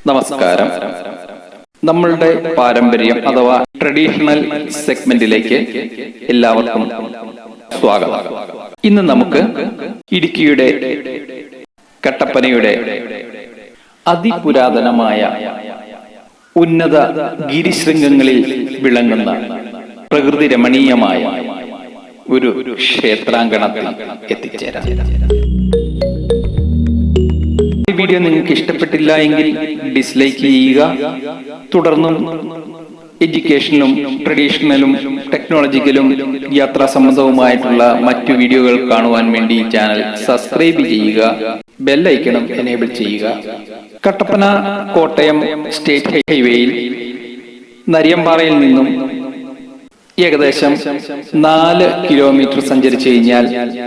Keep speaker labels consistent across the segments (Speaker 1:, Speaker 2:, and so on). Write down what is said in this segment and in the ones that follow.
Speaker 1: നമസ്കാരം. നമ്മളുടെ പാരമ്പര്യം അഥവാ ട്രഡീഷണൽ സെഗ്മെന്റിലേക്ക് എല്ലാവർക്കും സ്വാഗതം. ഇന്ന് നമുക്ക് ഇടുക്കിയുടെ കട്ടപ്പനയുടെ അതിപുരാതനമായ ഉന്നത ഗിരിശൃംഗങ്ങളിൽ വിളങ്ങുന്ന പ്രകൃതി രമണീയമായ ഒരു ക്ഷേത്രാങ്കണത്തിൽ എത്തിച്ചേരാം. ഈ വീഡിയോ നിങ്ങൾക്ക് ഇഷ്ടപ്പെട്ടില്ല എങ്കിൽ ഡിസ്ലൈക്ക് ചെയ്യുക. തുടർന്നും എഡ്യൂക്കേഷനിലും ട്രഡീഷണലും ടെക്നോളജിക്കലും യാത്രാ സംബന്ധവുമായിട്ടുള്ള മറ്റു വീഡിയോകൾ കാണുവാൻ വേണ്ടി ഈ ചാനൽ സബ്സ്ക്രൈബ് ചെയ്യുക. ബെല്ലൈക്കണം എനേബിൾ ചെയ്യുക. കട്ടപ്പന കോട്ടയം സ്റ്റേറ്റ് ഹൈവേയിൽ നരിയമ്പാറയിൽ നിന്നും ഏകദേശം 4 കിലോമീറ്റർ സഞ്ചരിച്ചു കഴിഞ്ഞാൽ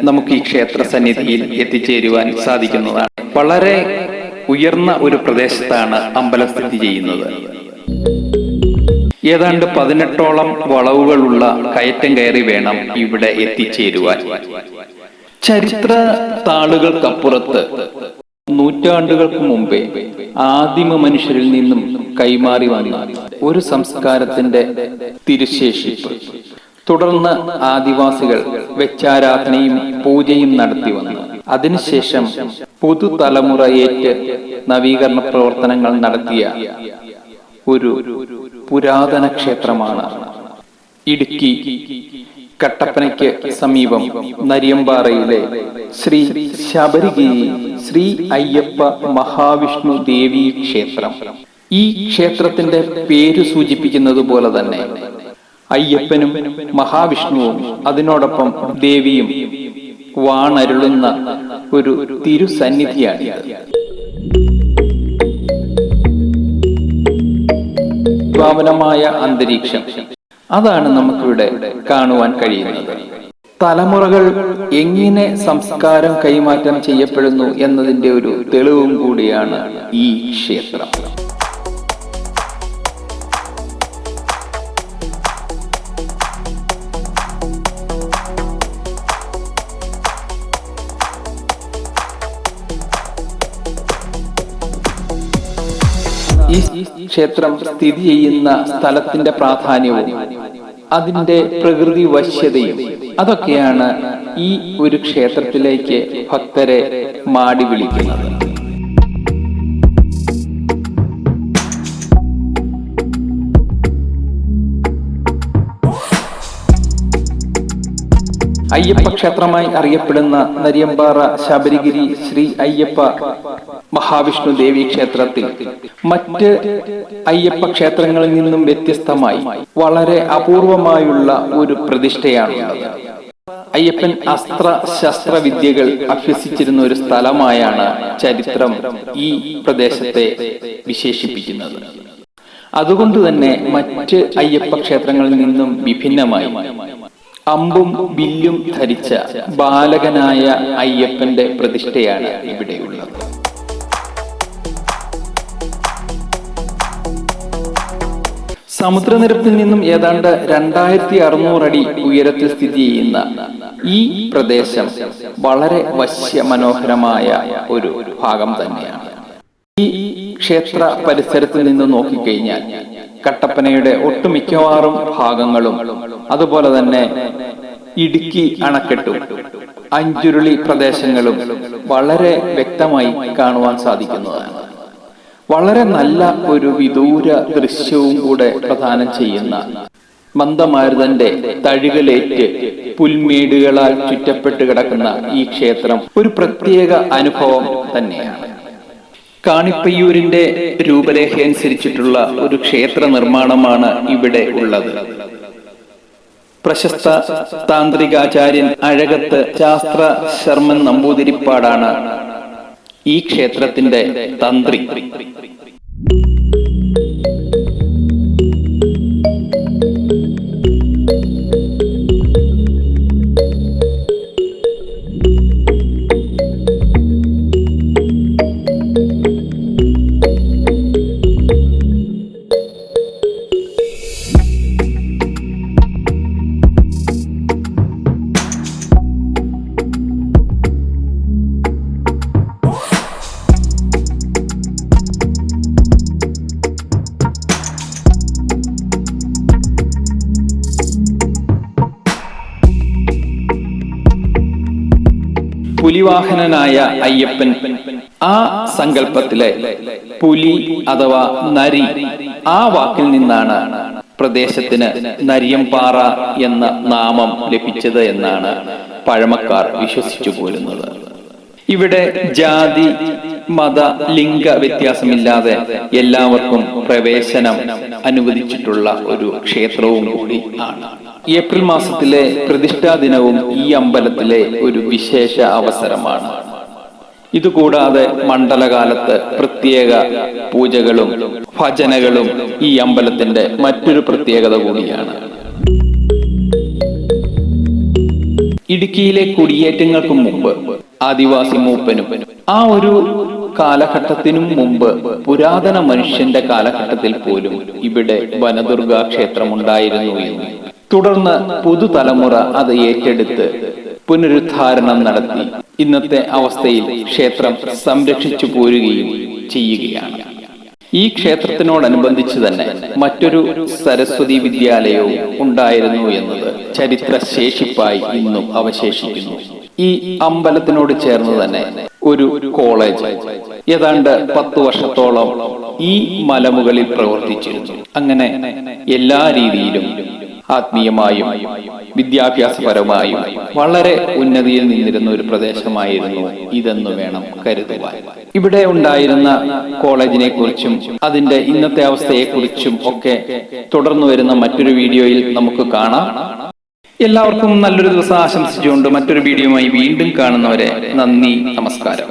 Speaker 1: നമുക്ക് ഈ ക്ഷേത്ര സന്നിധിയിൽ എത്തിച്ചേരുവാൻ സാധിക്കുന്നതാണ്. വളരെ ഉയർന്ന ഒരു പ്രദേശത്താണ് അമ്പലം സ്ഥിതി ചെയ്യുന്നത്. ഏതാണ്ട് 18ഓളം വളവുകളുള്ള കയറ്റം കയറി വേണം ഇവിടെ എത്തിച്ചേരുവാൻ. ചരിത്ര താളുകൾക്കപ്പുറത്ത് നൂറ്റാണ്ടുകൾക്ക് മുമ്പേ ആദിമ മനുഷ്യരിൽ നിന്നും കൈമാറി വന്ന ഒരു സംസ്കാരത്തിന്റെ തിരുശേഷിപ്പ്. തുടർന്ന് ആദിവാസികൾ വെച്ചാരാധനയും പൂജയും നടത്തി വന്നു. അതിനുശേഷം പുതുതലമുറയേറ്റ് നവീകരണ പ്രവർത്തനങ്ങൾ നടത്തിയ ഒരു പുരാതന ക്ഷേത്രമാണ് ഇടുക്കി കട്ടപ്പനയ്ക്ക് സമീപം നരിയമ്പാറയിലെ ശ്രീ ശബരിഗിരി ശ്രീ അയ്യപ്പ മഹാവിഷ്ണു ദേവി ക്ഷേത്രം. ഈ ക്ഷേത്രത്തിന്റെ പേര് സൂചിപ്പിക്കുന്നത് പോലെ തന്നെ അയ്യപ്പനും മഹാവിഷ്ണുവും അതിനോടൊപ്പം ദേവിയും വാണരുളുന്ന ഒരു തിരുസന്നിധിയാണ്. പാവനമായ അന്തരീക്ഷം അതാണ് നമുക്കിവിടെ കാണുവാൻ കഴിയുന്നത്. തലമുറകൾ എങ്ങനെ സംസ്കാരം കൈമാറ്റം ചെയ്യപ്പെടുന്നു എന്നതിന്റെ ഒരു തെളിവും കൂടിയാണ് ഈ ക്ഷേത്രം. ഈ ക്ഷേത്രം സ്ഥിതി ചെയ്യുന്ന സ്ഥലത്തിന്റെ പ്രാധാന്യവും അതിന്റെ പ്രകൃതി വശ്യതയും അതൊക്കെയാണ് ഈ ഒരു ക്ഷേത്രത്തിലേക്ക് ഭക്തരെ മാടി വിളിക്കുന്നത്. അയ്യപ്പ ക്ഷേത്രമായി അറിയപ്പെടുന്ന നരിയമ്പാറ ശബരിഗിരി ശ്രീ അയ്യപ്പ മഹാവിഷ്ണു ദേവി ക്ഷേത്രത്തിൽ മറ്റ് അയ്യപ്പ ക്ഷേത്രങ്ങളിൽ നിന്നും വ്യത്യസ്തമായി വളരെ അപൂർവമായുള്ള ഒരു പ്രതിഷ്ഠയാണുള്ളത്. അയ്യപ്പൻ അസ്ത്ര ശസ്ത്ര വിദ്യകൾ അഭ്യസിച്ചിരുന്ന ഒരു സ്ഥലമായാണ് ചരിത്രം ഈ പ്രദേശത്തെ വിശേഷിപ്പിക്കുന്നത്. അതുകൊണ്ട് തന്നെ മറ്റ് അയ്യപ്പ ക്ഷേത്രങ്ങളിൽ നിന്നും വിഭിന്നമായി അമ്പും വില്ലും ധരിച്ച ബാലകനായ അയ്യപ്പന്റെ പ്രതിഷ്ഠയാണ് ഇവിടെയുള്ളത്. സമുദ്രനിരപ്പിൽ നിന്നും ഏതാണ്ട് 2600 അടി ഉയരത്തിൽ സ്ഥിതി ചെയ്യുന്ന ഈ പ്രദേശം വളരെ വശ്യമനോഹരമായ ഒരു ഭാഗം തന്നെയാണ്. ഈ ക്ഷേത്ര പരിസരത്തിൽ നിന്ന് നോക്കിക്കഴിഞ്ഞാൽ കട്ടപ്പനയുടെ ഒട്ടുമിക്കവാറും ഭാഗങ്ങളും അതുപോലെ തന്നെ ഇടുക്കി അണക്കെട്ടും അഞ്ചുരുളി പ്രദേശങ്ങളും വളരെ വ്യക്തമായി കാണുവാൻ സാധിക്കുന്നതാണ്. വളരെ നല്ല ഒരു വിദൂര ദൃശ്യവും കൂടെ പ്രദാനം ചെയ്യുന്ന മന്ദമാരുതന്റെ തഴുകലേറ്റ് പുൽമേടുകളാൽ ചുറ്റപ്പെട്ട് കിടക്കുന്ന ഈ ക്ഷേത്രം ഒരു പ്രത്യേക അനുഭവം തന്നെയാണ്. കാണിപ്പയ്യൂരിന്റെ രൂപരേഖ അനുസരിച്ചിട്ടുള്ള ഒരു ക്ഷേത്ര നിർമ്മാണമാണ് ഇവിടെ ഉള്ളത്. പ്രശസ്ത താന്ത്രികാചാര്യൻ അഴകത്ത് ശാസ്ത്ര ശർമ്മൻ നമ്പൂതിരിപ്പാടാണ് ഈ ക്ഷേത്രത്തിന്റെ തന്ത്രി. പുലിവാഹനനായ അയ്യപ്പൻ, ആ സങ്കല്പത്തിലെ പുലി അഥവാ നരി, ആ വാക്കിൽ നിന്നാണ് പ്രദേശത്തിന് നരിയംപാറ എന്ന നാമം ലഭിച്ചത് എന്നാണ് പഴമക്കാർ വിശ്വസിച്ചു പോരുന്നത്. ഇവിടെ ജാതി മത ലിംഗ വ്യത്യാസമില്ലാതെ എല്ലാവർക്കും പ്രവേശനം അനുവദിച്ചിട്ടുള്ള ഒരു ക്ഷേത്രവും കൂടി ആണ്. ഏപ്രിൽ മാസത്തിലെ പ്രതിഷ്ഠാ ദിനവും ഈ അമ്പലത്തിലെ ഒരു വിശേഷ അവസരമാണ്. ഇതുകൂടാതെ മണ്ഡലകാലത്ത് പ്രത്യേക പൂജകളും ഭജനകളും ഈ അമ്പലത്തിന്റെ മറ്റൊരു പ്രത്യേകത കൂടിയാണ്. ഇടുക്കിയിലെ കുടിയേറ്റങ്ങൾക്കും മുമ്പ് ആദിവാസി മൂപ്പനും ആ ഒരു കാലഘട്ടത്തിനും മുമ്പ് പുരാതന മനുഷ്യന്റെ കാലഘട്ടത്തിൽ പോലും ഇവിടെ വനദുർഗാ ക്ഷേത്രമുണ്ടായിരുന്നു എന്നും തുടർന്ന് പുതുതലമുറ അത് ഏറ്റെടുത്ത് പുനരുദ്ധാരണം നടത്തി ഇന്നത്തെ അവസ്ഥയിൽ ക്ഷേത്രം സംരക്ഷിച്ചു പോരുകയും ചെയ്യുകയാണ്. ഈ ക്ഷേത്രത്തിനോടനുബന്ധിച്ച് തന്നെ മറ്റൊരു സരസ്വതി വിദ്യാലയവും ഉണ്ടായിരുന്നു എന്നത് ചരിത്ര ശേഷിപ്പായി ഇന്നും അവശേഷിക്കുന്നു. ഈ അമ്പലത്തിനോട് ചേർന്ന് തന്നെ ഒരു കോളേജ് ഏതാണ്ട് 10 വർഷത്തോളം ഈ മലമുകളിൽ പ്രവർത്തിച്ചിരുന്നു. അങ്ങനെ എല്ലാ രീതിയിലും ആത്മീയമായും വിദ്യാഭ്യാസപരമായും വളരെ ഉന്നതിയിൽ നിന്നിരുന്ന ഒരു പ്രദേശമായിരുന്നു ഇതെന്ന് വേണം കരുതുവാൻ. ഇവിടെ ഉണ്ടായിരുന്ന കോളേജിനെ കുറിച്ചും അതിന്റെ ഇന്നത്തെ അവസ്ഥയെക്കുറിച്ചും ഒക്കെ തുടർന്നു വരുന്ന മറ്റൊരു വീഡിയോയിൽ നമുക്ക് കാണാം. എല്ലാവർക്കും നല്ലൊരു ദിവസം ആശംസിച്ചുകൊണ്ട് മറ്റൊരു വീഡിയോയുമായി വീണ്ടും കാണുന്നവരെ നന്ദി, നമസ്കാരം.